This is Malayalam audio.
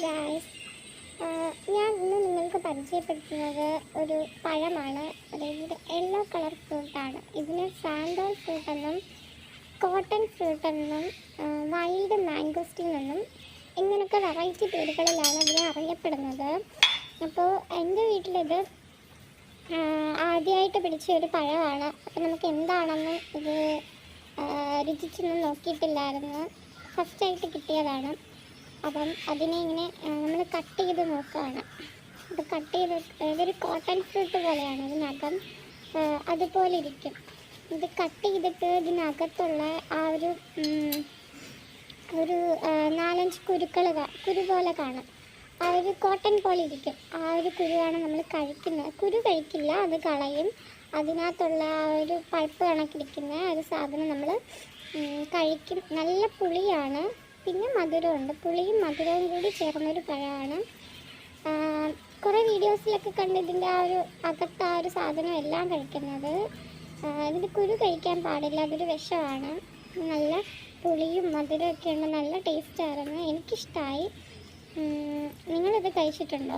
ഗായ്സ്, ഞാൻ ഇന്ന് നിങ്ങൾക്ക് പരിചയപ്പെടുത്തുന്നത് ഒരു പഴമാണ്. അതായത് യെല്ലോ കളർ ഫ്രൂട്ടാണ്. ഇതിന് സാൻഡോൾ ഫ്രൂട്ട് എന്നും കോട്ടൺ ഫ്രൂട്ട് എന്നും വൈൽഡ് മാംഗോസ്റ്റീൻ എന്നും ഇങ്ങനെയൊക്കെ വെറൈറ്റി പേരുകളിലാണ് ഇതിനെ അറിയപ്പെടുന്നത്. അപ്പോൾ എൻ്റെ വീട്ടിലിത് ആദ്യമായിട്ട് പിടിച്ച ഒരു പഴമാണ്. അപ്പോൾ നമുക്ക് എന്താണെന്ന് ഇത് രുചിച്ചൊന്നും നോക്കിയിട്ടില്ലായിരുന്നു. ഫസ്റ്റായിട്ട് കിട്ടിയതാണ്. അപ്പം അതിനെ ഇങ്ങനെ നമ്മൾ കട്ട് ചെയ്ത് നോക്കുകയാണ്. അപ്പോൾ കട്ട് ചെയ്ത് ഇതൊരു കോട്ടൺ ഫ്രൂട്ട് പോലെയാണ്. ഇതിനകം അതുപോലെ ഇരിക്കും. ഇത് കട്ട് ചെയ്തിട്ട് ഇതിനകത്തുള്ള ആ ഒരു 4-5 കുരു പോലെ കാണും. ആ ഒരു കോട്ടൺ പോലെ ഇരിക്കും. ആ ഒരു കുരുവാണ് നമ്മൾ കഴിക്കുന്നത്. കുരു കഴിക്കില്ല, അത് കളയും. അതിനകത്തുള്ള ആ ഒരു പൾപ്പ് കണക്കിരിക്കുന്ന ഒരു സാധനം നമ്മൾ കഴിക്കും. നല്ല പുളിയാണ്, പിന്നെ മധുരമുണ്ട്. പുളിയും മധുരവും കൂടി ചേർന്നൊരു പഴമാണ്. കുറേ വീഡിയോസിലൊക്കെ കണ്ട് ഇതിൻ്റെ ആ ഒരു അകത്ത് ആ ഒരു സാധനം എല്ലാം കഴിക്കുന്നത്. ഇതിൻ്റെ കുരു കഴിക്കാൻ പാടില്ല, അതൊരു വിഷമാണ്. നല്ല പുളിയും മധുരമൊക്കെ ഉണ്ട്, നല്ല ടേസ്റ്റായിരുന്നു. എനിക്കിഷ്ടമായി. നിങ്ങളിത് കഴിച്ചിട്ടുണ്ടോ?